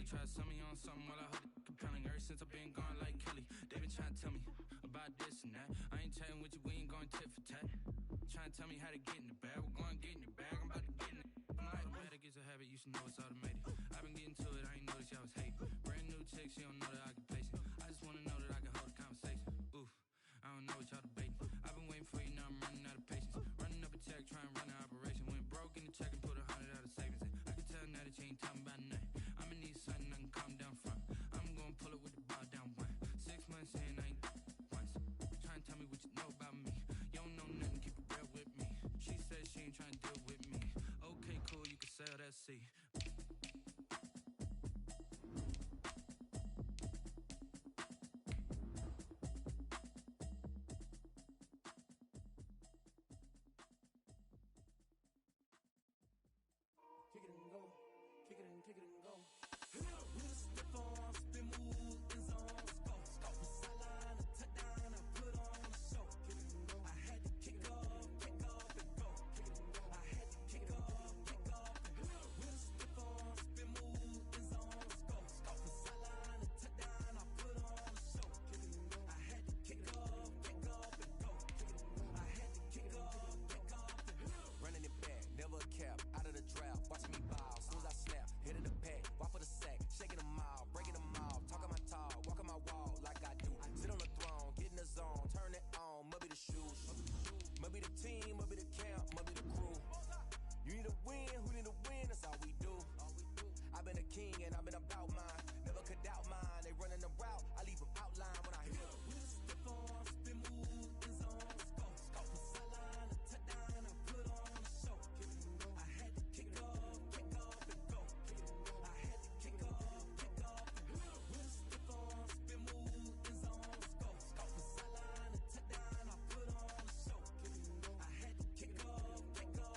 try to sell me on something while I hold it compelling. Ever since I've been gone like Kelly, they been trying to tell me about this and that. I ain't chatting with you, we ain't going tit for tat. Trying to tell me how to get in the bag. We're going to get in the bag, I'm about to get in it. I'm like, automatic is a habit, you should know it's automated. I've been getting to it, I ain't noticed y'all was hating. Brand new chick, she don't know that I can place it. I just wanna know that I can hold a conversation. Oof, I don't know what y'all debating. I've been waiting for you, now I'm running out of patience. Running up a check, trying to run an operation. Went broke in the check and put 100 out of savings in. I can tell now that you ain't talking about nothing. I'ma need something I can calm down from. I'm gonna pull it with the bar down one. 6 months in, I ain't once. Trying to tell me what you know about me. You don't know nothing, keep it real with me. She said she ain't trying to deal with me. Okay, cool, you can sell that seat. Kick it and go, kick it and go. With a stiff arm, spin move, in zone, scope. From sideline to touchdown, I put on a show. Kick it and go. I had to kick off and go. Kick it and go. I had to kick off and go. With a stiff arm, spin move, in zone, scope. From sideline to touchdown, I put on a show. Kick it and go. I had to kick off and go. Kick it and go. I had to kick off and go. Running it back, never a cap, out of the drought. Watching me bow, as soon as I snap, hit in the pack, walk for the sack, shaking them out, breaking them out, talking my talk, walking my wall like I do. Sit on the throne, get in the zone, turn it on, maybe the shoes, maybe the team, maybe the camp, maybe the crew. You need a win, who need a win, that's all we do. I've been a king and I've been about mine, never could doubt mine. They running the route, I leave them outline when I hit them. With a stiff arm, spin move, in zone, scope. From sideline to touchdown, I put on a show. I had to kick off and go. I had to kick off and go. With a stiff arm, spin move, in zone, scope. From sideline to touchdown, I put on a show. I had to kick off and go.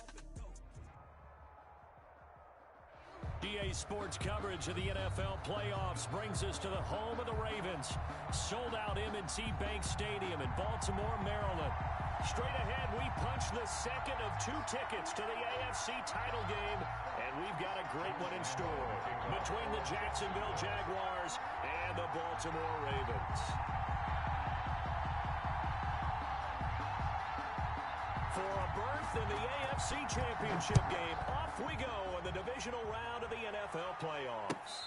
DA Sports coverage of the NFL playoffs brings us to the home of the Ravens. Sold out M&T Bank Stadium in Baltimore, Maryland. Straight ahead, we punch the second of 2 tickets to the AFC title game, and we've got a great one in store between the Jacksonville Jaguars and the Baltimore Ravens. For a berth in the AFC Championship game, off we go in the divisional round of the NFL playoffs.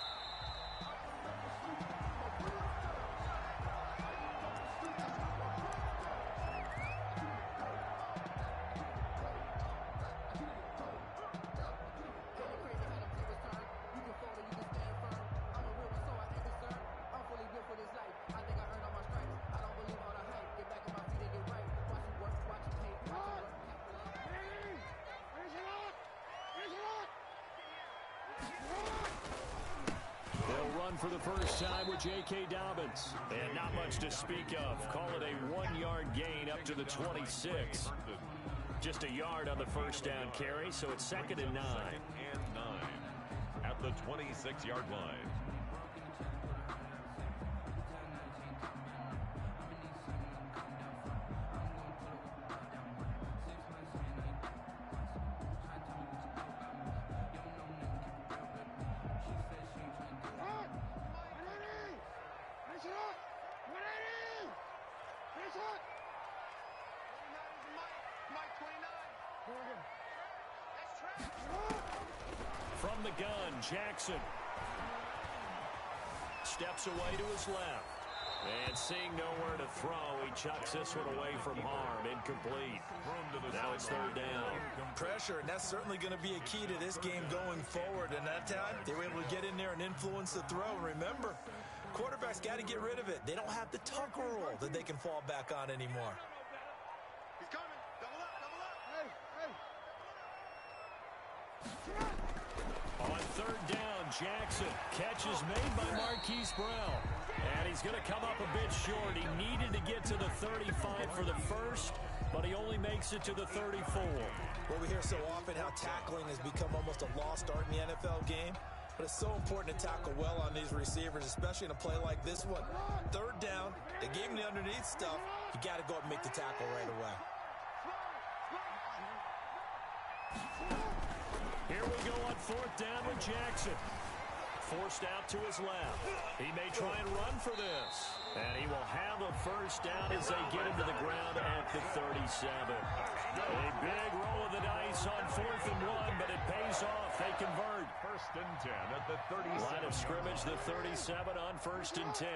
For the first time with J.K. Dobbins. And not much to speak of. Call it a 1-yard gain up to the 26. Just a yard on the first down carry, so it's 2nd and 9. 2nd and 9 at the 26-yard line. From the gun, Jackson steps away to his left. And seeing nowhere to throw, he chucks this one away from harm. Incomplete. Now it's 3rd down. Pressure, and that's certainly going to be a key to this game going forward. And that time, they were able to get in there and influence the throw. And remember, quarterbacks got to get rid of it. They don't have the tuck rule that they can fall back on anymore. He's coming. Double up, double up. Hey. On 3rd down, Jackson. Catch is made by Marquise Brown. And he's going to come up a bit short. He needed to get to the 35 for the first, but he only makes it to the 34. Well, we hear so often how tackling has become almost a lost art in the NFL game. But it's so important to tackle well on these receivers, especially in a play like this one. 3rd down, they gave him the underneath stuff. You got to go up and make the tackle right away. Here we go on 4th down with Jackson. Forced out to his left. He may try and run for this. And he will have a first down as they get him to the ground at the 37. A big roll of the dice on 4th and 1, but it pays off. They convert. 1st and 10 at the 37. Line of scrimmage, the 37 on 1st and 10.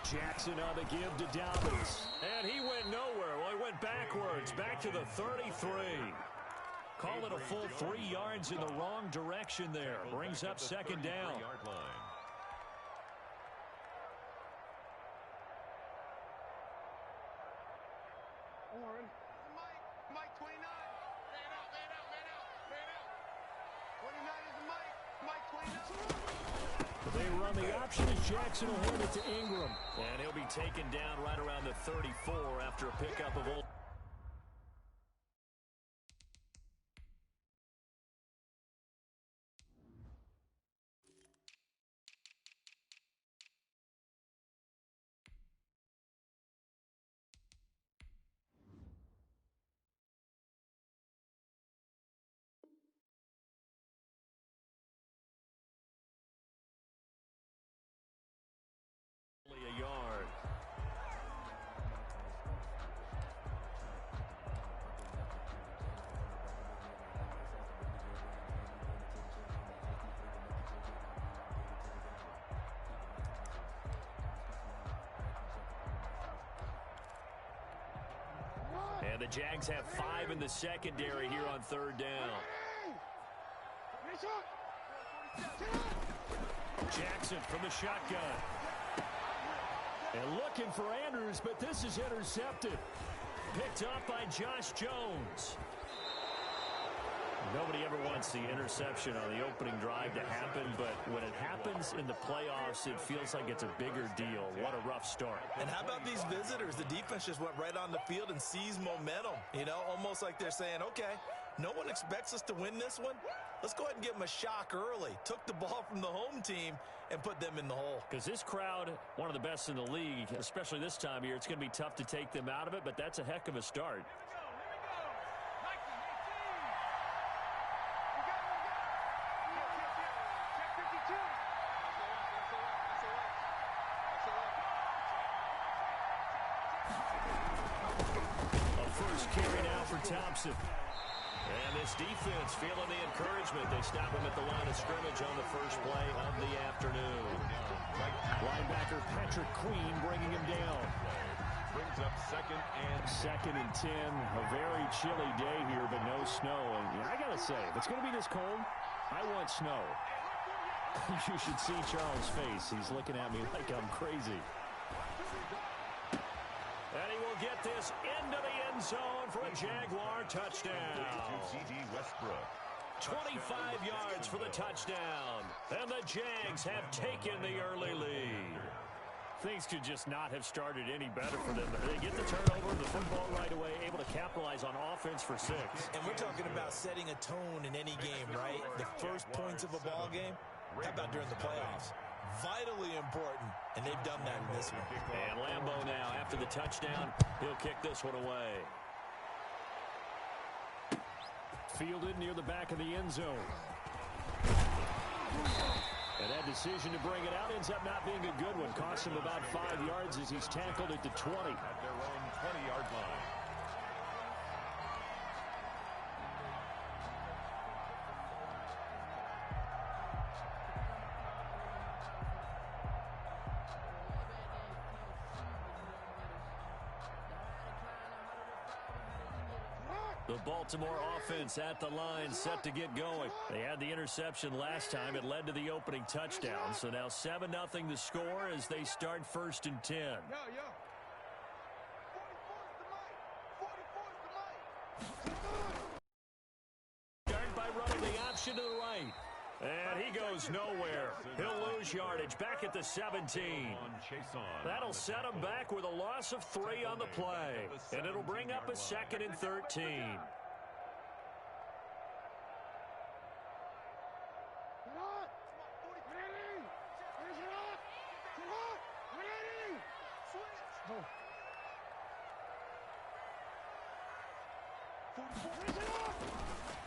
Jackson on the give to Dobbins. And he went nowhere. Well, he went backwards, back to the 33. Call it a full 3 yards in the wrong direction there. Brings up 2nd down. Mike 29. Man out. 29 is the Mike 29. They run the option as Jackson will hand it to Ingram. And he'll be taken down right around the 34 after a pickup of Old. A yard. And the Jags have 5 in the secondary here on 3rd down. Jackson from the shotgun. And looking for Andrews, but this is intercepted. Picked up by Josh Jones. Nobody ever wants the interception on the opening drive to happen, but when it happens in the playoffs, it feels like it's a bigger deal. What a rough start. And how about these visitors? The defense just went right on the field and seized momentum. You know, almost like they're saying, okay, no one expects us to win this one. Let's go ahead and give them a shock early. Took the ball from the home team and put them in the hole. Because this crowd, one of the best in the league, especially this time of year, it's going to be tough to take them out of it, but that's a heck of a start. A first carry now for Thompson. And this defense feeling the encouragement. They stop him at the line of scrimmage on the first play of the afternoon. Linebacker Patrick Queen bringing him down. Brings up 2nd and 10. A very chilly day here, but no snow. And I got to say, if it's going to be this cold, I want snow. You should see Charles' face. He's looking at me like I'm crazy. And he will get this into the end zone for a Jaguar touchdown. 25 yards for the touchdown. And the Jags have taken the early lead. Things could just not have started any better for them. They get the turnover, the football right away, able to capitalize on offense for 6. And we're talking about setting a tone in any game, right? The first points of a ball game. How about during the playoffs? Vitally important, and they've done that in this one. And Lambo now, after the touchdown, he'll kick this one away. Fielded near the back of the end zone. And that decision to bring it out ends up not being a good one. Costs him about 5 yards as he's tackled at the 20. at their own 20-yard line. The Baltimore offense at the line, set to get going. They had the interception last time. It led to the opening touchdown. So now 7-0 the score as they start 1st and 10. Start by running the option to the right. And he goes nowhere. He'll lose yardage back at the 17. That'll set him back with a loss of 3 on the play. And it'll bring up a 2nd and 13.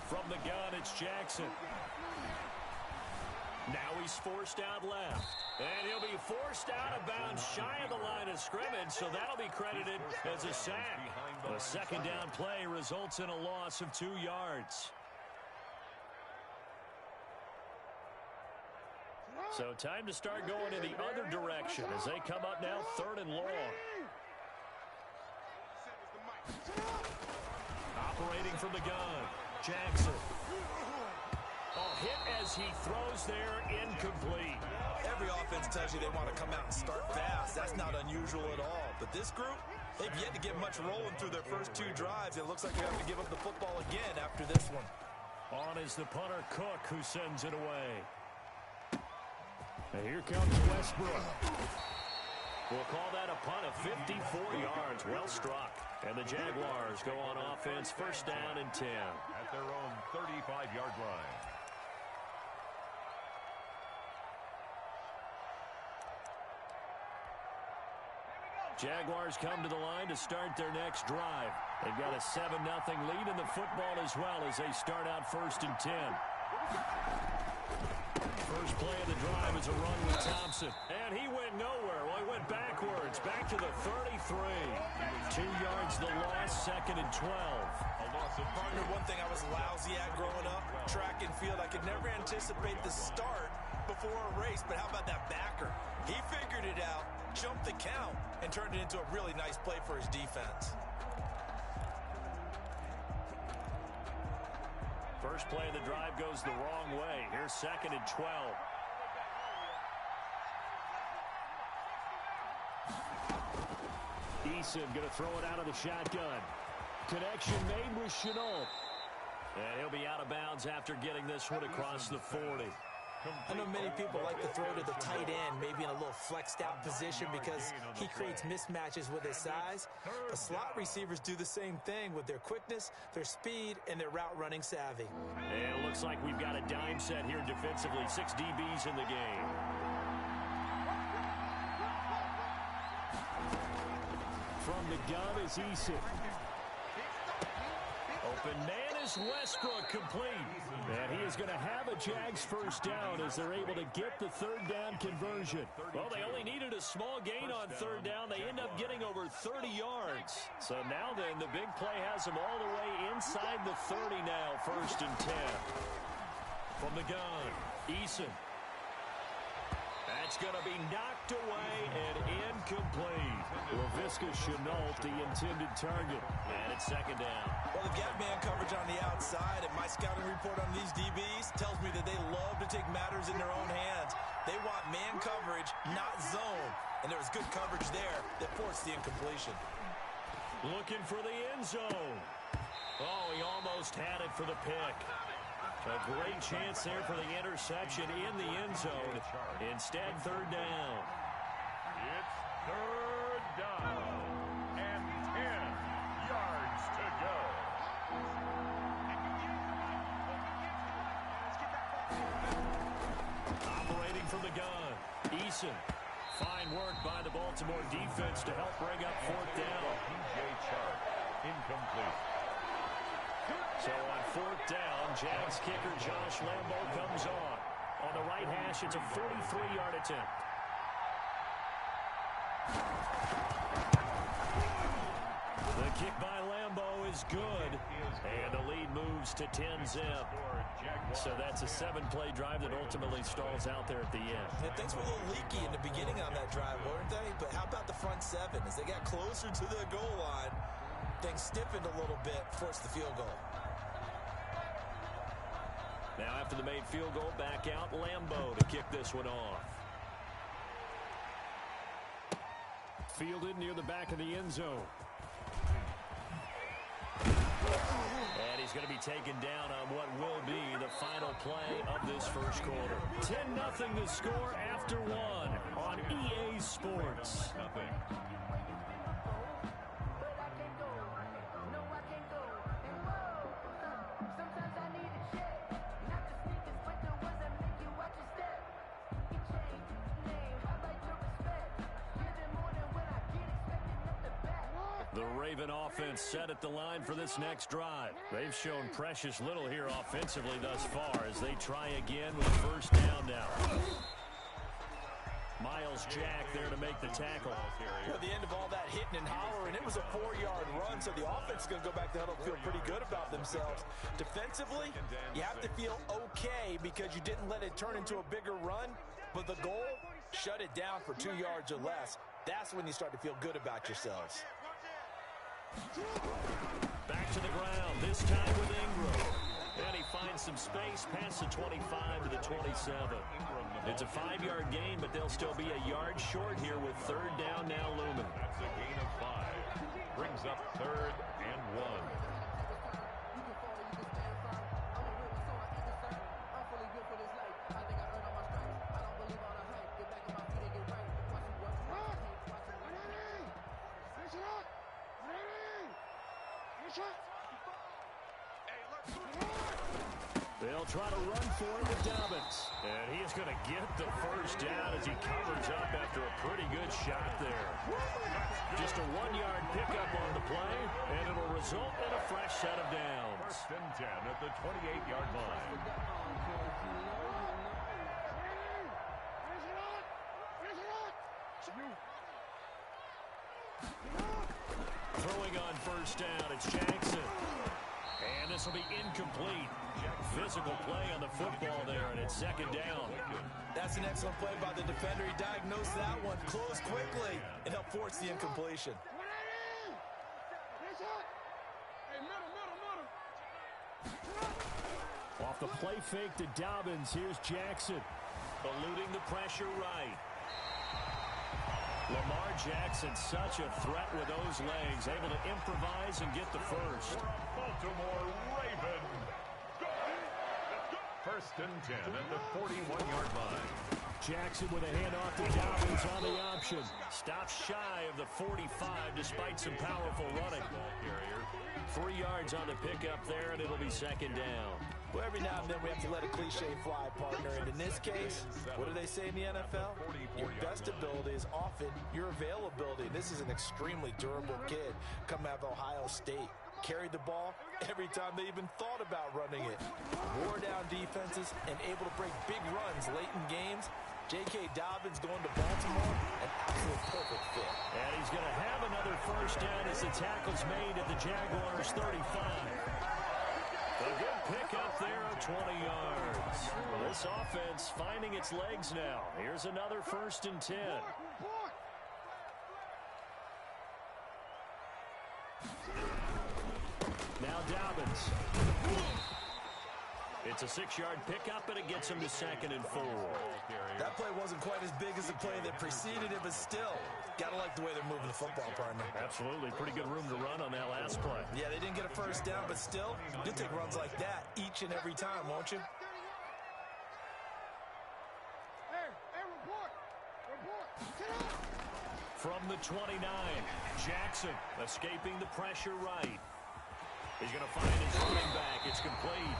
From the gun, it's Jackson. Now he's forced out left. And he'll be forced out of bounds shy of the line of scrimmage, so that'll be credited as a sack. The second down play results in a loss of 2 yards. So time to start going in the other direction as they come up now 3rd and long. Operating from the gun, Jackson. Hit as he throws there, incomplete. Every offense tells you they want to come out and start fast. That's not unusual at all. But this group, they've yet to get much rolling through their first 2 drives. It looks like they have to give up the football again after this one. On is the punter, Cook, who sends it away. And here comes Westbrook. We'll call that a punt of 54 yards. Well struck. And the Jaguars go on offense, first down and 10. At their own 35-yard line. Jaguars come to the line to start their next drive. They've got a 7-0 lead in the football as well as they start out first and 10. First play of the drive is a run with Thompson. And he went nowhere. Well, he went backwards, back to the 33. 2 yards the loss, second and 12. Partner, one thing I was lousy at growing up, track and field, I could never anticipate the start before a race, but how about that backer? He figured it out, jumped the count, and turned it into a really nice play for his defense. First play of the drive goes the wrong way. Here's second and 12. Eason going to throw it out of the shotgun. Connection made with Chenault. And he'll be out of bounds after getting this one across the 40. I know many people like to throw to the tight end, maybe in a little flexed out position because he creates mismatches with his size. But slot receivers do the same thing with their quickness, their speed, and their route running savvy. And it looks like we've got a dime set here defensively. 6 DBs in the game. From the gun is Eason. Open man is Westbrook, complete. And he is going to have a Jags first down as they're able to get the third down conversion. Well, they only needed a small gain on third down. They end up getting over 30 yards. So now then, the big play has them all the way inside the 30 now, first and 10. From the gun, Eason. That's going to be knocked away and incomplete. LaVisca Chenault, the intended target. And it's second down. Well, they've got man coverage on the outside, and my scouting report on these DBs tells me that they love to take matters in their own hands. They want man coverage, not zone. And there was good coverage there that forced the incompletion. Looking for the end zone. Oh, he almost had it for the pick. A great chance there for the interception in the end zone. Instead, third down. It's third down and 10 yards to go. Operating from the gun, Eason. Fine work by the Baltimore defense to help bring up fourth down. P.J. Chark, incomplete. So on fourth down, Jags kicker Josh Lambo comes on. On the right hash, it's a 43-yard attempt. The kick by Lambo is good. And the lead moves to 10-zip. So that's a 7-play drive that ultimately stalls out there at the end. Yeah, things were a little leaky in the beginning on that drive, weren't they? But how about the front seven? As they got closer to the goal line, things stiffened a little bit, forced the field goal. Now after the made field goal, back out Lambo to kick this one off. Fielded near the back of the end zone. And he's going to be taken down on what will be the final play of this first quarter. 10-0 to score after one on EA Sports. The Raven offense set at the line for this next drive. They've shown precious little here offensively thus far as they try again with first down now. Miles Jack there to make the tackle. At the end of all that hitting and hollering, it was a 4-yard run, so the offense is going to go back to huddle, feel pretty good about themselves. Defensively, you have to feel okay because you didn't let it turn into a bigger run, but the goal, shut it down for 2 yards or less. That's when you start to feel good about yourselves. Back to the ground, this time with Ingram. And he finds some space past the 25 to the 27. It's a 5-yard gain, but they'll still be a yard short here with third down now looming. That's a gain of 5. Brings up 3rd and 1. They'll try to run for it with Dobbins. And he is going to get the first down as he covers up after a pretty good shot there. Just a 1-yard pickup on the play, and it'll result in a fresh set of downs. 1st and 10 at the 28-yard line. Throwing on first down, it's Jackson. And this will be incomplete. Physical play on the football there, and it's 2nd down. That's an excellent play by the defender. He diagnosed that one, closed quickly, and helped force the incompletion. Off the play fake to Dobbins, here's Jackson. Eluding the pressure right. Lamar Jackson, such a threat with those legs, able to improvise and get the first. Baltimore Raven. 1st and 10 at the 41-yard line. Jackson with a handoff to Dobbins on the option. Stops shy of the 45 despite some powerful running. 3 yards on the pickup there, and it'll be 2nd down. Well, every now and then we have to let a cliche fly, partner. And in this case, what do they say in the NFL? Your best ability is often your availability. This is an extremely durable kid coming out of Ohio State. Carried the ball every time they even thought about running it. Wore down defenses and able to break big runs late in games. J.K. Dobbins going to Baltimore, an absolute perfect fit. And he's going to have another first down as the tackle's made at the Jaguars' 35. A good pickup there of 20 yards. This offense finding its legs now. Here's another 1st and 10. Now Dobbins. It's a 6-yard pickup, and it gets him to 2nd and 4. That play wasn't quite as big as the play that preceded it, but still, got to like the way they're moving the football, partner. Absolutely. Pretty good room to run on that last play. Yeah, they didn't get a first down, but still, you'll take runs like that each and every time, won't you? From the 29, Jackson escaping the pressure right. He's going to find his running back. It's complete.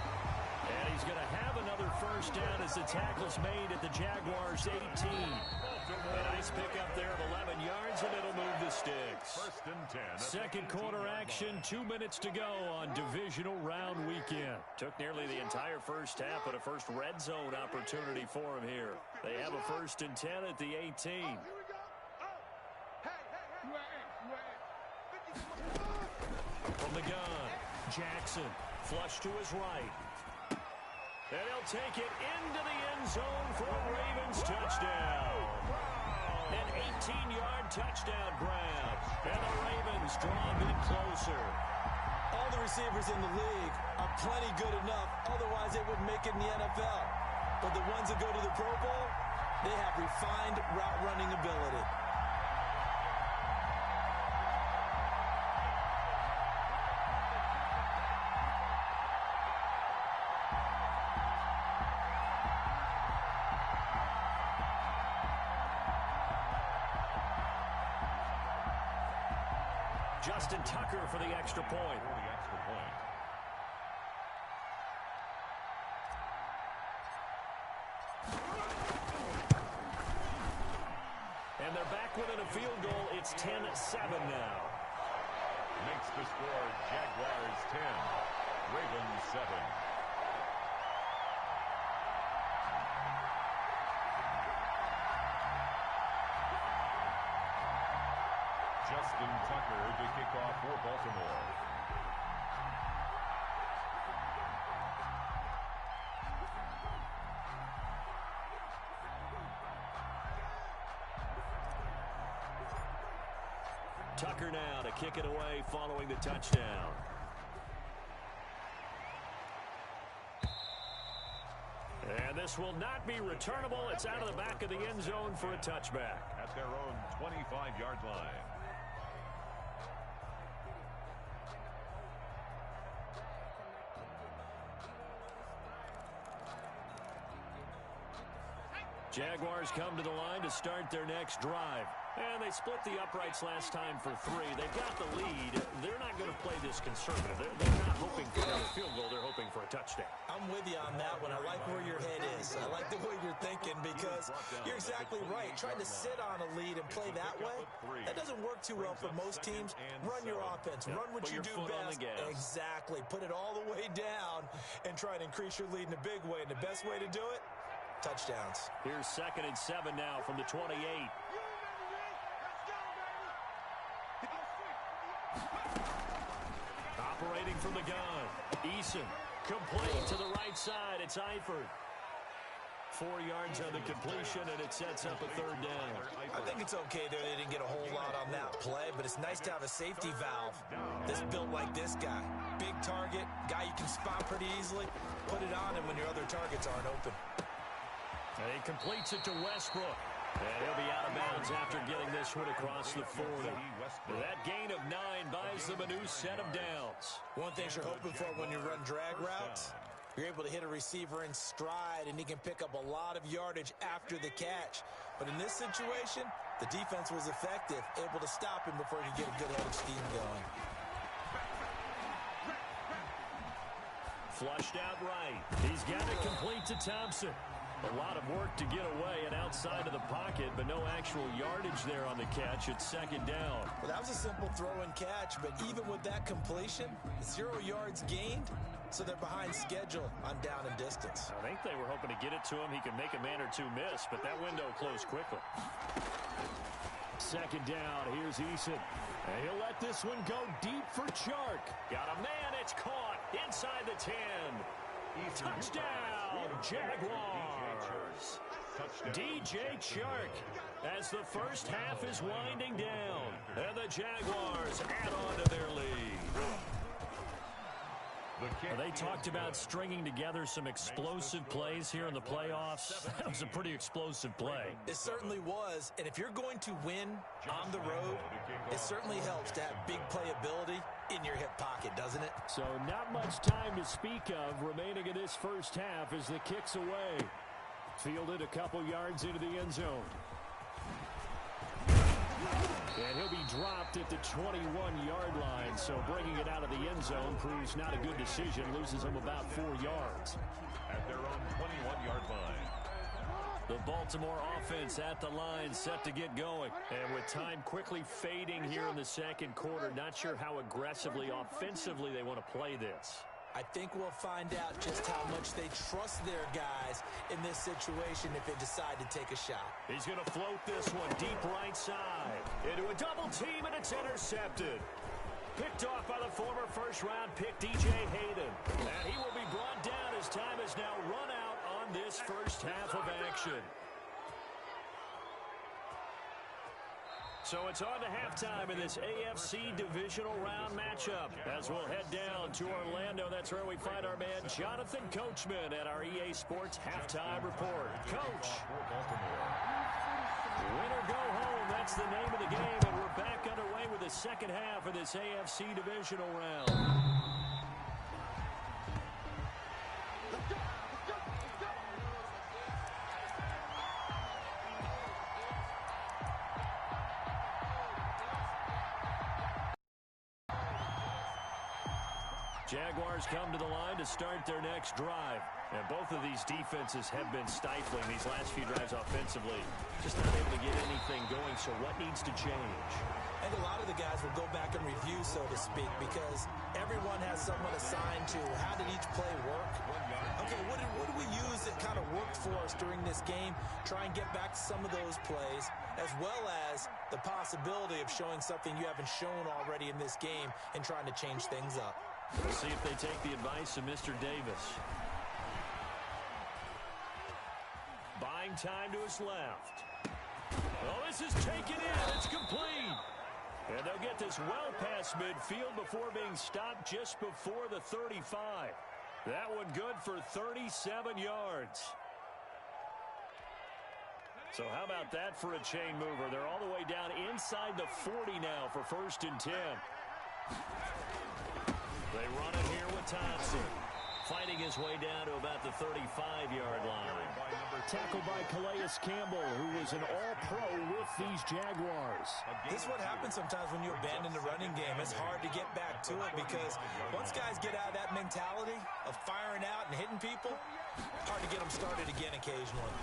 And he's going to have another first down as the tackle's made at the Jaguars' 18. A nice pickup there of 11 yards, and it'll move the sticks. 1st and 10. Second quarter action, 2 minutes to go on divisional round weekend. Took nearly the entire first half, but a first red zone opportunity for him here. They have a 1st and 10 at the 18. From the gun, Jackson, flush to his right. And he'll take it into the end zone for a Ravens touchdown. An 18-yard touchdown grab. And the Ravens draw a bit closer. All the receivers in the league are plenty good enough, otherwise they wouldn't make it in the NFL. But the ones that go to the Pro Bowl, they have refined route running ability. Justin Tucker for the extra point. And they're back within a field goal. It's 10-7 now. makes the score Jaguars 10, Ravens 7. Justin Tucker to kick off for Baltimore. Tucker now to kick it away following the touchdown. And this will not be returnable. It's out of the back of the end zone for a touchback. At their own 25-yard line. Jaguars come to the line to start their next drive. And they split the uprights last time for 3. They've got the lead. They're not going to play this conservative. They're not hoping for a field goal. They're hoping for a touchdown. I'm with you on that one. I like where your head is. I like the way you're thinking because you're exactly right. Trying to sit on a lead and play that way, that doesn't work too well for most teams. Run your offense. Run what you do best. Exactly. Put it all the way down and try and increase your lead in a big way. And the best way to do it, touchdowns. Here's 2nd and 7 now from the 28. Operating from the gun. Eason complete to the right side. It's Eifert. 4 yards on the completion, and it sets up a 3rd down. I think it's okay there. They didn't get a whole lot on that play, but it's nice to have a safety valve that's built like this guy. Big target, guy you can spot pretty easily. Put it on him when your other targets aren't open. And he completes it to Westbrook. And he'll be out of bounds after getting this one across the 40. That gain of 9 buys them a new set of downs. One thing you're hoping for when you run drag routes, you're able to hit a receiver in stride, and he can pick up a lot of yardage after the catch. But in this situation, the defense was effective, able to stop him before he could get a good head of steam going. Flushed out right. He's got it complete to Thompson. A lot of work to get away and outside of the pocket, but no actual yardage there on the catch. It's 2nd down. Well, that was a simple throw and catch, but even with that completion, 0 yards gained, so they're behind schedule on down and distance. I think they were hoping to get it to him. He could make a man or two miss, but that window closed quickly. 2nd down. Here's Eason. And he'll let this one go deep for Chark. Got a man. It's caught inside the 10. Touchdown, Jaguars. DJ Chark as the first half is winding down. And the Jaguars add on to their lead. They talked about stringing together some explosive plays here in the playoffs. That was a pretty explosive play. It certainly was. And if you're going to win on the road, it certainly helps to have big playability in your hip pocket, doesn't it? So not much time to speak of remaining in this first half as the kick's away. Fielded a couple yards into the end zone. And he'll be dropped at the 21-yard line, so bringing it out of the end zone proves not a good decision. Loses him about 4 yards. At their own 21-yard line. The Baltimore offense at the line, set to get going. And with time quickly fading here in the 2nd quarter, not sure how aggressively, offensively they want to play this. I think we'll find out just how much they trust their guys in this situation if they decide to take a shot. He's going to float this one deep right side. Into a double team, and it's intercepted. Picked off by the former first-round pick, DJ Hayden. And he will be brought down as time has now run out on this first half of action. So it's on to halftime in this AFC divisional round matchup. As we'll head down to Orlando, that's where we find our man Jonathan Coachman at our EA Sports Halftime Report. Coach. Win or go home, that's the name of the game, and we're back underway with the second half of this AFC divisional round. Jaguars come to the line to start their next drive. And both of these defenses have been stifling these last few drives offensively. Just not able to get anything going, so what needs to change? I think a lot of the guys will go back and review, so to speak, because everyone has someone assigned to how did each play work. Okay, what did we use that kind of worked for us during this game? Try and get back to some of those plays, as well as the possibility of showing something you haven't shown already in this game and trying to change things up. We'll see if they take the advice of Mr. Davis. Buying time to his left. Oh, this is taken in. It's complete. And they'll get this well past midfield before being stopped just before the 35. That one good for 37 yards. So how about that for a chain mover? They're all the way down inside the 40 now for 1st and 10. They run it here with Thompson. Fighting his way down to about the 35-yard line. Tackled by Calais Campbell, who was an all-pro with these Jaguars. This is what happens sometimes when you abandon the running game. It's hard to get back to it because once guys get out of that mentality of firing out and hitting people, hard to get them started again occasionally.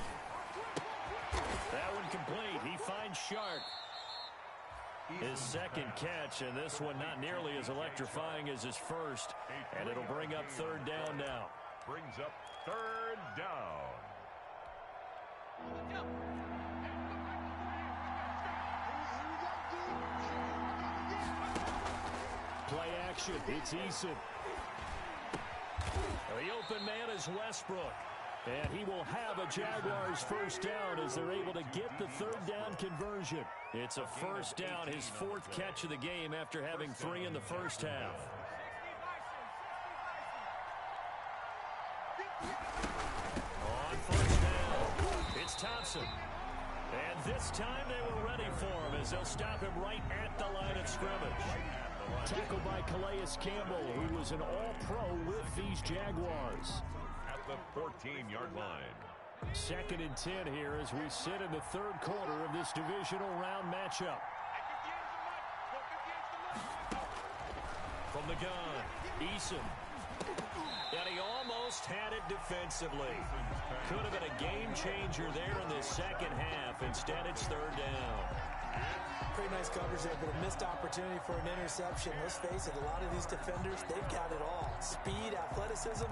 That one complete. He finds Shark. His second catch, and this one not nearly as electrifying as his first. And it'll bring up 3rd down now. Brings up 3rd down. Play action. It's Eason. The open man is Westbrook. And he will have a Jaguars 1st down as they're able to get the 3rd down conversion. It's a 1st down, his 4th catch of the game after having 3 in the first half. On 1st down, it's Thompson. And this time they were ready for him as they'll stop him right at the line of scrimmage. Tackled by Calais Campbell, who was an all-pro with these Jaguars. The 14-yard line. 2nd and 10 here as we sit in the 3rd quarter of this divisional round matchup. From the gun, Eason. And he almost had it defensively. Could have been a game changer there in the second half. Instead, it's 3rd down. Pretty nice coverage there, but a missed opportunity for an interception. Let's face it, a lot of these defenders, they've got it all. Speed, athleticism,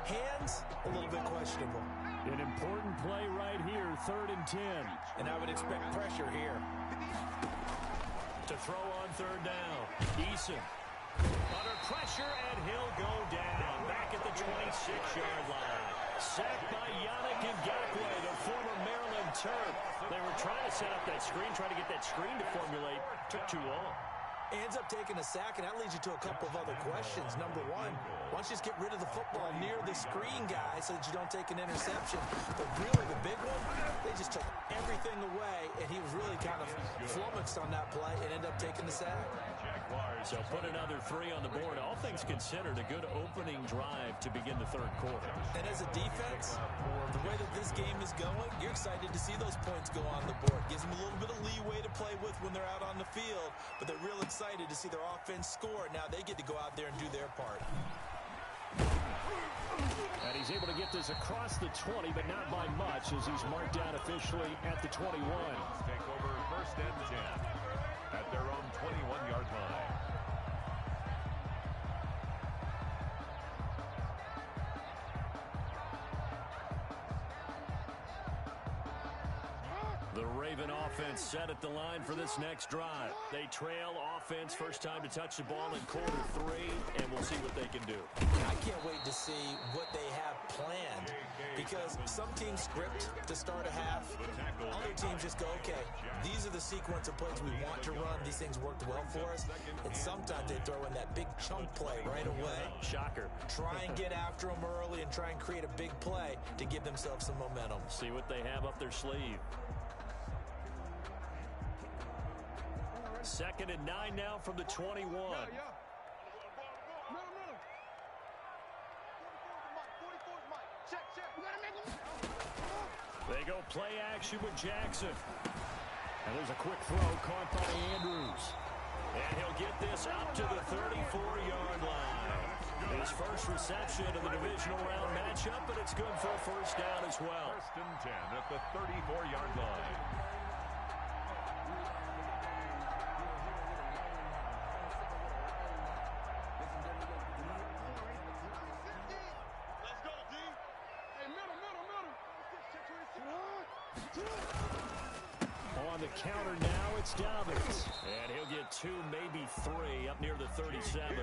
hands, a little bit questionable. An important play right here, 3rd and 10. And I would expect pressure here. To throw on 3rd down, Eason. Under pressure, and he'll go down. Back at the 26-yard line. Sacked by Yannick Ngakoue, the former Maryland Terp. They were trying to set up that screen, trying to get that screen to formulate. Took too long. Ends up taking a sack, and that leads you to a couple of other questions. Number one, why don't you just get rid of the football near the screen guy so that you don't take an interception? But really, the big one, they just took everything away, and he was really kind of flummoxed on that play and ended up taking the sack. So put another 3 on the board. All things considered, a good opening drive to begin the 3rd quarter. And as a defense, the way that this game is going, you're excited to see those points go on the board. Gives them a little bit of leeway to play with when they're out on the field, but they're real excited to see their offense score. Now they get to go out there and do their part. And he's able to get this across the 20, but not by much as he's marked down officially at the 21. Take over 1st and 10 at their own 21-yard line. The Raven offense set at the line for this next drive. They trail offense, first time to touch the ball in quarter 3, and we'll see what they can do. I can't wait to see what they have planned because some teams script to start a half. Other teams just go, okay, these are the sequence of plays we want to run. These things worked well for us. And sometimes they throw in that big chunk play right away. Shocker. Try and get after them early and try and create a big play to give themselves some momentum. See what they have up their sleeve. 2nd and 9 now from the 21. They go play action with Jackson. And there's a quick throw caught by Andrews. And he'll get this up to the 34-yard line. His first reception of the divisional round matchup, but it's good for a first down as well. First and 10 at the 34-yard line. Let's go, D. Hey, middle. On the counter now, it's Dobbins. And he'll get 2, maybe 3 up near the 37.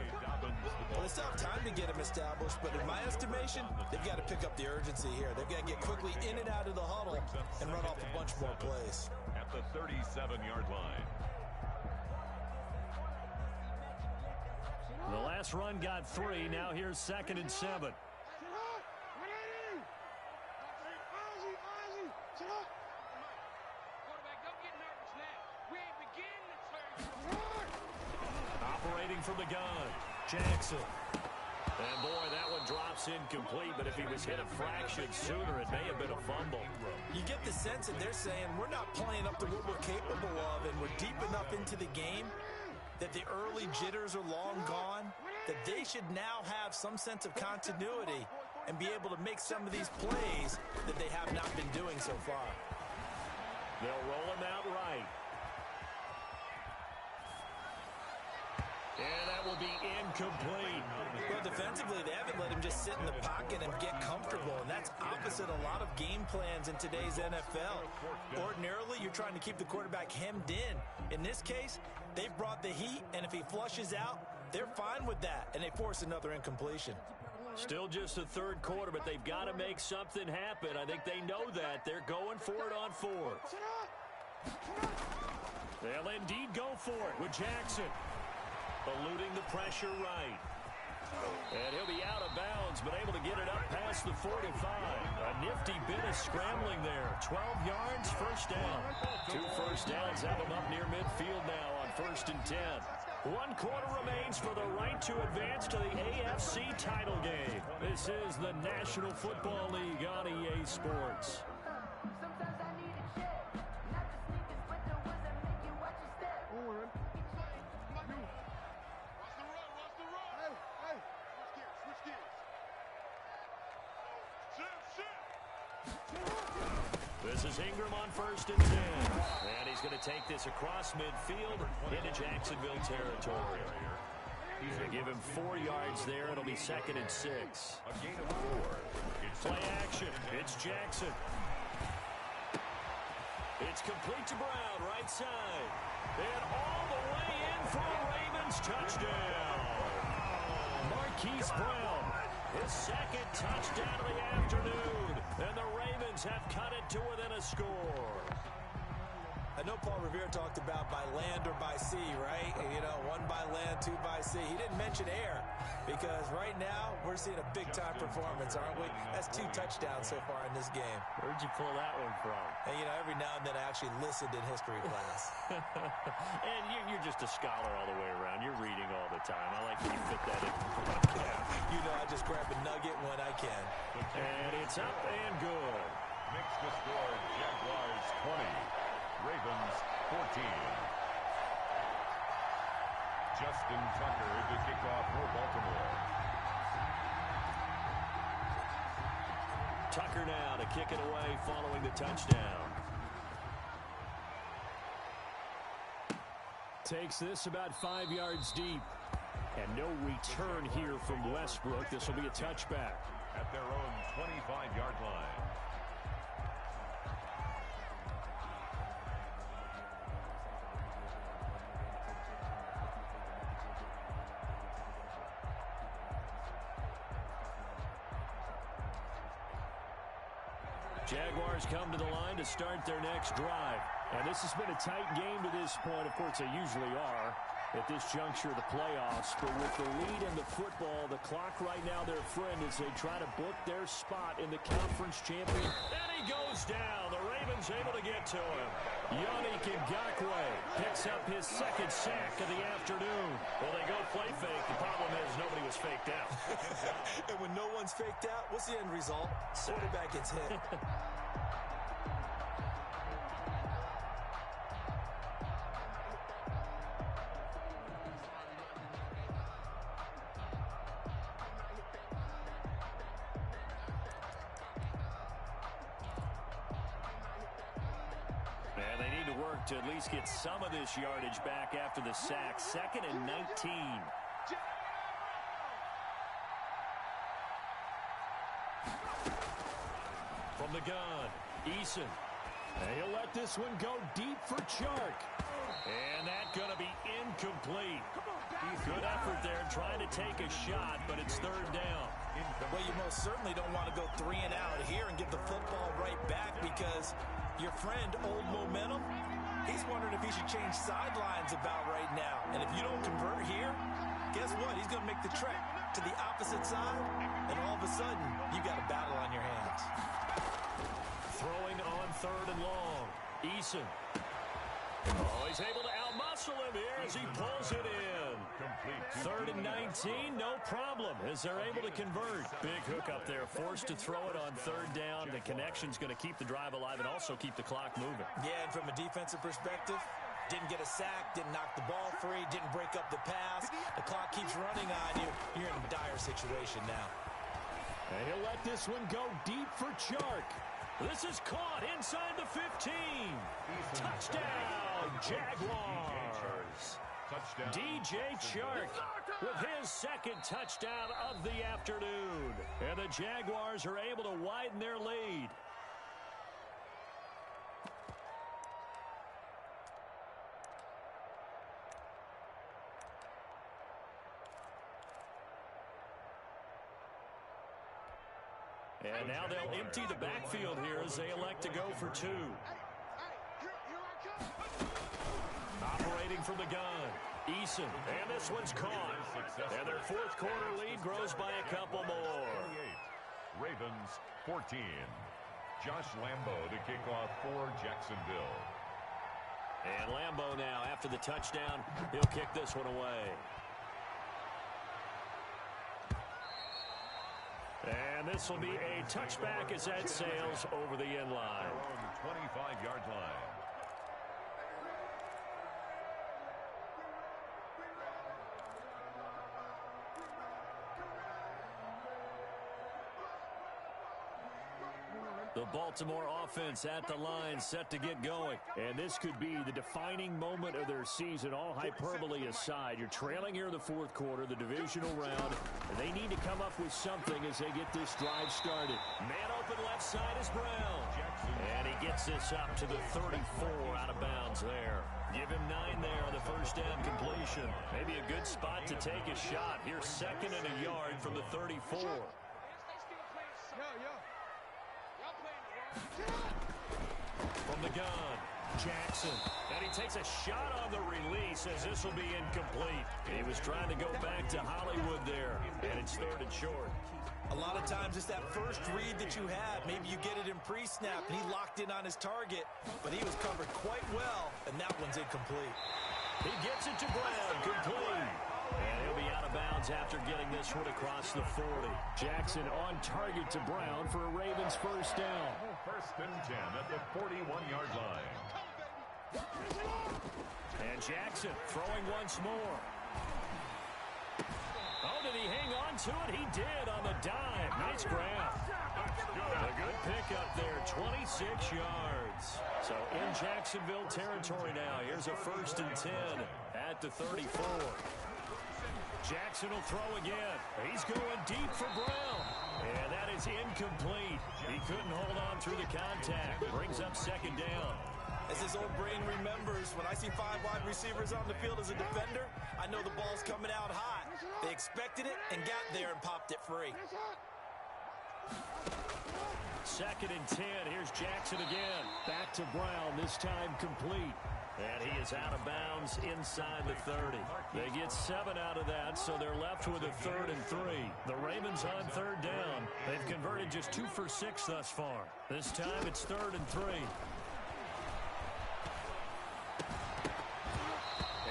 Well, they still have time to get him established, but in my estimation, they've got to pick up the urgency here. They've got to get quickly in and out of the huddle and run off a bunch more plays. At the 37-yard line. The last run got 3. Now here's 2nd and 7. Operating from the gun, Jackson. And boy, that one drops incomplete, but if he was hit a fraction sooner, it may have been a fumble. You get the sense that they're saying we're not playing up to what we're capable of, and we're deep enough into the game that the early jitters are long gone, that they should now have some sense of continuity and be able to make some of these plays that they have not been doing so far. They'll roll him out right. And that will be incomplete. Well, defensively, they haven't let him just sit in the pocket and get comfortable, and that's opposite a lot of game plans in today's NFL. Ordinarily, you're trying to keep the quarterback hemmed in. In this case, they've brought the heat, and if he flushes out, they're fine with that, and they force another incompletion. Still just the third quarter, but they've got to make something happen. I think they know that. They're going for it on 4th. They'll indeed go for it with Jackson. Eluding the pressure right. And he'll be out of bounds, but able to get it up past the 45. A nifty bit of scrambling there. 12 yards, first down. 2 first downs have him up near midfield now on 1st and 10. 1 quarter remains for the right to advance to the AFC title game. This is the National Football League on EA Sports. This is Ingram on 1st and 10. And he's going to take this across midfield into Jacksonville territory. He's going to give him 4 yards there. It'll be 2nd and 6. A gain of 4. Play action. It's Jackson. It's complete to Brown, right side. And all the way in for a Ravens touchdown. Marquise Brown, his 2nd touchdown of the afternoon. And the Ravens have cut it to within a score. I know Paul Revere talked about by land or by sea, right? You know, 1 by land, 2 by sea. He didn't mention air because right now we're seeing a big-time performance, aren't we? That's 2 touchdowns so far in this game. Where'd you pull that one from? And, you know, every now and then I actually listened in history class. And you're just a scholar all the way around. You're reading all the time. I like that you fit that in. You know, I just grab a nugget when I can. And it's up and good. Makes the score Jaguars 20. Ravens 14. Justin Tucker to kick off for Baltimore. Tucker now to kick it away following the touchdown. Takes this about 5 yards deep. And no return here from Westbrook. This will be a touchback. At their own 25-yard line. Jaguars come to the line to start their next drive. And this has been a tight game to this point. Of course, they usually are at this juncture of the playoffs. But with the lead in the football, the clock right now, their friend, as they try to book their spot in the conference champion. And he goes down. The Ravens able to get to him. Yannick Ngakoue picks up his 2nd sack of the afternoon. Well, they go play fake. The problem is nobody was faked out. And when no one's faked out, what's the end result? Quarterback gets hit. work to at least get some of this yardage back after the sack. 2nd and 19. From the gun, Eason. And he'll let this one go deep for Chark. And that's going to be incomplete. Good effort there trying to take a shot, but it's 3rd down. Well, you most certainly don't want to go 3 and out here and give the football right back, because your friend, Old Momentum, he's wondering if he should change sidelines about right now. And if you don't convert here, guess what? He's going to make the trek to the opposite side, and all of a sudden, you got a battle on your hands. Throwing on 3rd and long. Eason. Oh, he's able to outmuscle him here as he pulls it in. 3rd and 19, no problem, as they're able to convert. Big hook up there, forced to throw it on 3rd down. The connection's going to keep the drive alive and also keep the clock moving. Yeah, and from a defensive perspective, didn't get a sack, didn't knock the ball free, didn't break up the pass. The clock keeps running on you. You're in a dire situation now. And he'll let this one go deep for Chark. This is caught inside the 15. Touchdown, Jaguars. DJ Chark with his 2nd touchdown of the afternoon. And the Jaguars are able to widen their lead. And now they'll empty the backfield here as they elect to go for 2. Operating from the gun, Eason. And this one's caught. And their 4th quarter lead grows by a couple more. Ravens 14. Josh Lambo to kick off for Jacksonville. And Lambo now, after the touchdown, he'll kick this one away. And this will be a touchback as that sails over the end line. 25-yard line. The Baltimore offense at the line, set to get going. And this could be the defining moment of their season, all hyperbole aside. You're trailing here in the 4th quarter, the divisional round, and they need to come up with something as they get this drive started. Man open left side is Brown. And he gets this up to the 34, out of bounds there. Give him 9 there on the 1st down completion. Maybe a good spot to take a shot. Here's 2nd and a yard from the 34. From the gun, Jackson. And he takes a shot on the release as this will be incomplete. He was trying to go back to Hollywood there, and it's 3rd and short. A lot of times it's that first read that you have. Maybe you get it in pre-snap, and he locked in on his target, but he was covered quite well, and that one's incomplete. He gets it to Brown, complete. And he'll be out of bounds after getting this one across the 40. Jackson on target to Brown for a Ravens 1st down. 1st and 10 at the 41-yard line. And Jackson throwing once more. Oh, did he hang on to it? He did on the dime. Nice grab. A good pickup there, 26 yards. So in Jacksonville territory now. Here's a 1st and 10 at the 34. Jackson will throw again. He's going deep for Brown. And that is incomplete. He couldn't hold on through the contact. Brings up 2nd down. As his old brain remembers, when I see 5 wide receivers on the field as a defender, I know the ball's coming out hot. They expected it and got there and popped it free. 2nd and 10. Here's Jackson again. Back to Brown, this time complete. And he is out of bounds inside the 30. They get 7 out of that, so they're left with a 3rd and 3. The Ravens on 3rd down. They've converted just 2 for 6 thus far. This time it's 3rd and 3.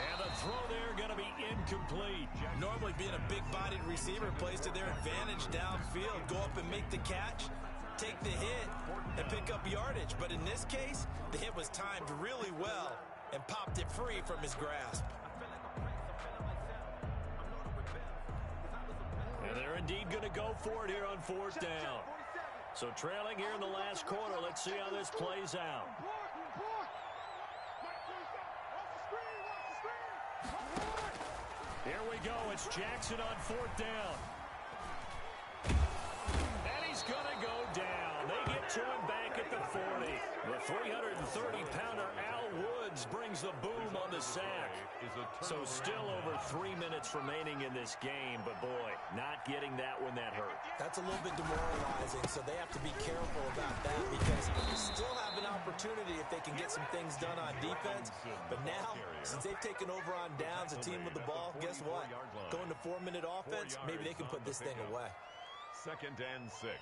And the throw there going to be incomplete. Normally being a big-bodied receiver plays to their advantage downfield. Go up and make the catch, take the hit, and pick up yardage. But in this case, the hit was timed really well and popped it free from his grasp. And they're indeed going to go for it here on 4th down. So trailing here in the last quarter, let's see how this plays out. Here we go. It's Jackson on 4th down. And he's going to go down. They get to him back at the 40. The 330-pounder Al Woods brings the boom on the sack. So still over 3 minutes remaining in this game. But, boy, not getting that when that hurt. That's a little bit demoralizing, so they have to be careful about that because they still have an opportunity if they can get some things done on defense. But now, since they've taken over on downs, a team with the ball, guess what? Going to 4-minute offense, maybe they can put this thing away. 2nd and 6.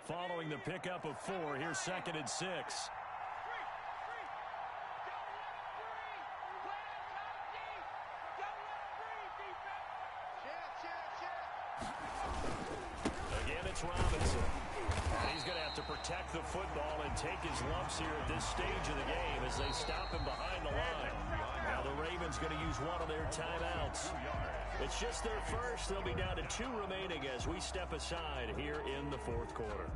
Following the pickup of 4, here's 2nd and 6. Again, it's Robinson. And he's going to have to protect the football and take his lumps here at this stage of the game as they stop him behind the line. Now the Ravens going to use one of their timeouts. It's just their first. They'll be down to 2 remaining as we step aside here in the 4th quarter.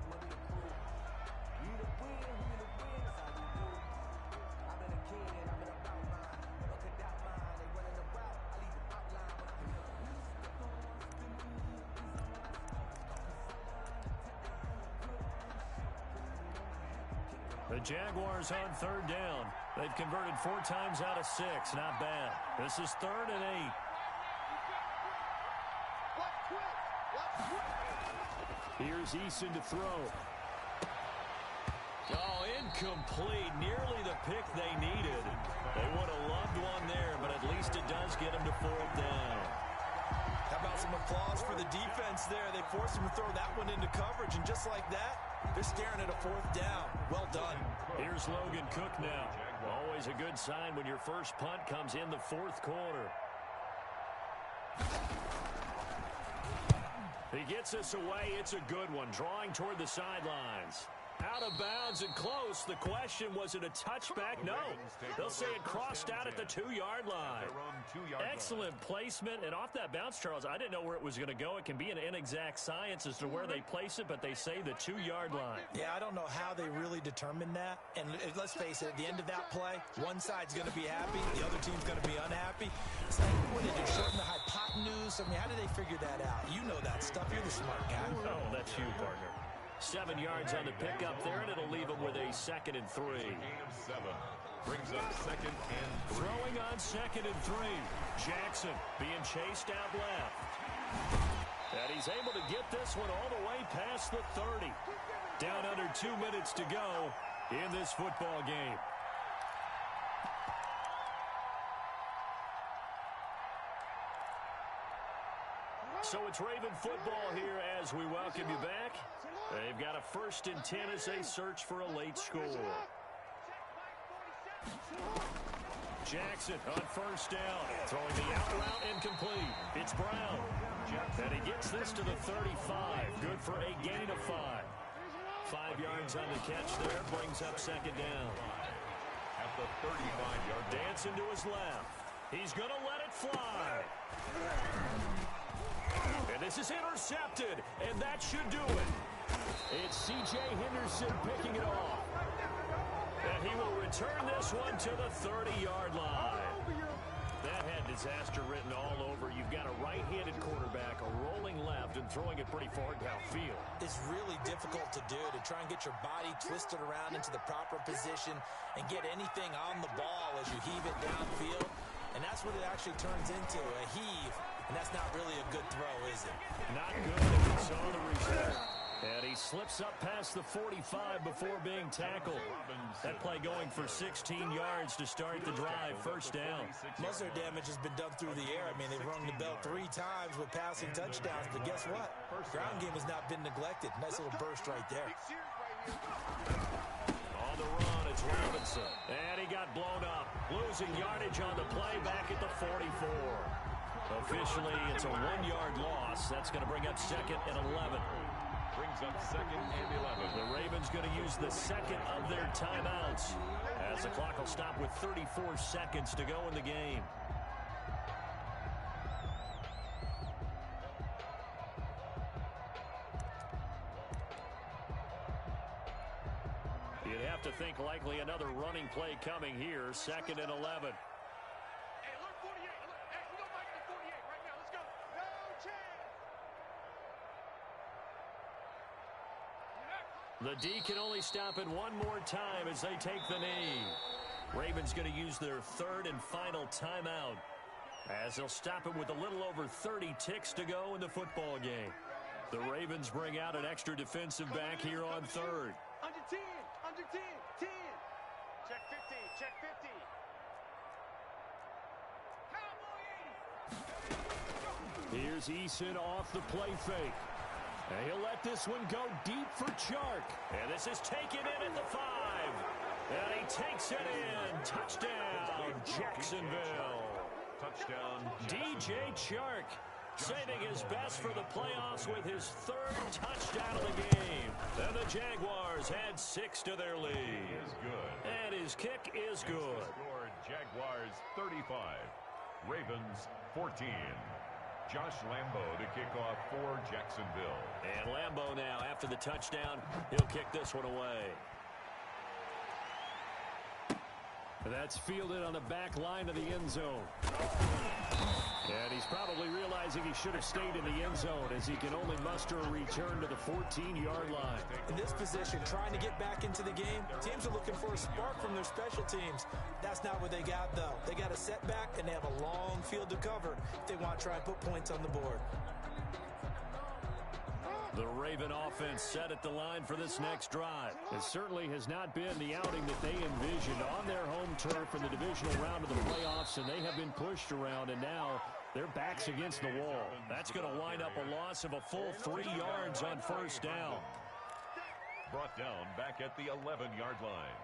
The Jaguars on 3rd down. They've converted 4 times out of 6. Not bad. This is 3rd and 8. Here's Eason to throw. Oh, incomplete. Nearly the pick they needed. They would have loved one there, but at least it does get them to 4th down. How about some applause for the defense there? They forced him to throw that one into coverage, and just like that, they're staring at a 4th down. Well done. Here's Logan Cook now. Always a good sign when your first punt comes in the 4th quarter. He gets us away. It's a good one. Drawing toward the sidelines. Out of bounds and close. The question, was it a touchback? No. They'll say it crossed out at the 2-yard line. Excellent placement. And off that bounce, Charles, I didn't know where it was going to go. It can be an inexact science as to where they place it, but they say the 2-yard line. Yeah, I don't know how they really determined that. And let's face it, at the end of that play, one side's going to be happy, the other team's going to be unhappy. It's like, what did it shorten the hypotenuse? I mean, how did they figure that out? You know that stuff. You're the smart guy. Oh, that's you, partner. 7 yards on the pickup there, and it'll leave them with a 2nd and 3. Brings up 2nd and 3. Throwing on 2nd and 3. Jackson being chased out left. And he's able to get this one all the way past the 30. Down under 2 minutes to go in this football game. So it's Raven football here as we welcome you back. They've got a 1st and 10 as they search for a late score. Jackson on 1st down. Throwing the out route incomplete. It's Brown. And he gets this to the 35. Good for a gain of 5. 5 yards on the catch there. Brings up 2nd down. At the 35-yard line. Dancing to his left. He's going to let it fly. And this is intercepted, and that should do it. It's C.J. Henderson picking it off. And he will return this one to the 30-yard line. That had disaster written all over. You've got a right-handed quarterback, a rolling left, and throwing it pretty far downfield. It's really difficult to do, to try and get your body twisted around into the proper position and get anything on the ball as you heave it downfield. And that's what it actually turns into, a heave. And that's not really a good throw, is it? Not good if you saw the result. And he slips up past the 45 before being tackled. That play going for 16 yards to start the drive. 1st down. Most of their damage has been done through the air. I mean, they've rung the bell 3 times with passing touchdowns. But guess what? Ground game has not been neglected. Nice little burst right there. On the run, it's Robinson. And he got blown up. Losing yardage on the play back at the 44. Officially, it's a 1-yard loss. That's going to bring up 2nd and 11. Brings up 2nd and 11. The Ravens going to use the 2nd of their timeouts as the clock will stop with 34 seconds to go in the game. Likely another running play coming here, 2nd and 11. Hey, look, 48. Look, hey, we go back to 48 right now. Let's go. No chance. The D can only stop it one more time as they take the knee. Ravens going to use their 3rd and final timeout, as they'll stop it with a little over 30 ticks to go in the football game. The Ravens bring out an extra defensive back here on 3rd. Under 10. Under 10. 10. Check 50. Check 50. Here's Eason off the play fake. And he'll let this one go deep for Chark. And this is taken in at the 5. And he takes it in. Touchdown, Jacksonville. Touchdown, DJ Chark, saving his best for the playoffs with his 3rd touchdown of the game. And the Jaguars add 6 to their lead. Is good. And his kick is good. Score, Jaguars 35, Ravens 14. Josh Lambo to kick off for Jacksonville. And Lambo now, after the touchdown, he'll kick this one away. That's fielded on the back line of the end zone. And he's probably realizing he should have stayed in the end zone, as he can only muster a return to the 14-yard line. In this position, trying to get back into the game, teams are looking for a spark from their special teams. That's not what they got, though. They got a setback, and they have a long field to cover if they want to try and put points on the board. The Raven offense set at the line for this next drive. It certainly has not been the outing that they envisioned on their home turf in the divisional round of the playoffs, and they have been pushed around, and now their back's against the wall. That's going to wind up a loss of a full 3 yards on 1st down. Brought down back at the 11-yard line.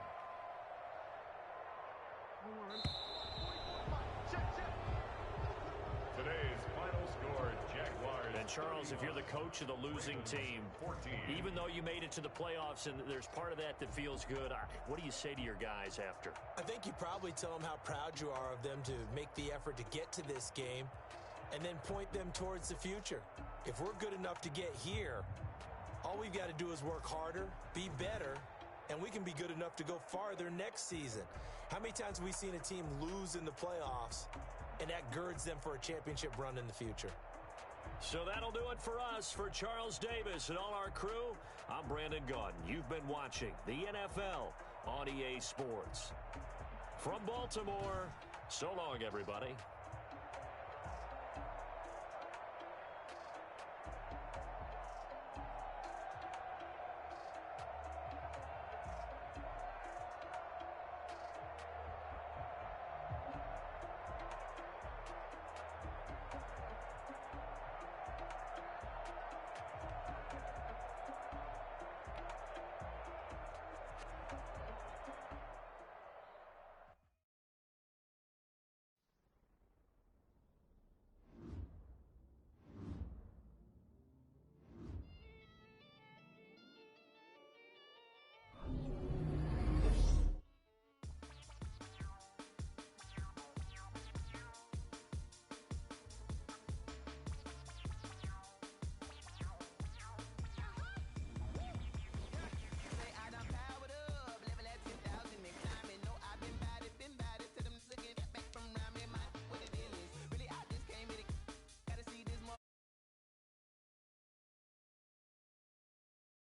Today's final score, Jaguars. And Charles, if you're the coach of the losing team, 14. even though you made it to the playoffs and there's part of that that feels good, what do you say to your guys after? I think you probably tell them how proud you are of them to make the effort to get to this game, and then point them towards the future. If we're good enough to get here, all we've got to do is work harder, be better, and we can be good enough to go farther next season. How many times have we seen a team lose in the playoffs, and that girds them for a championship run in the future? So that'll do it for us. For Charles Davis and all our crew, I'm Brandon Gaudin. You've been watching the NFL on EA Sports. From Baltimore, so long, everybody.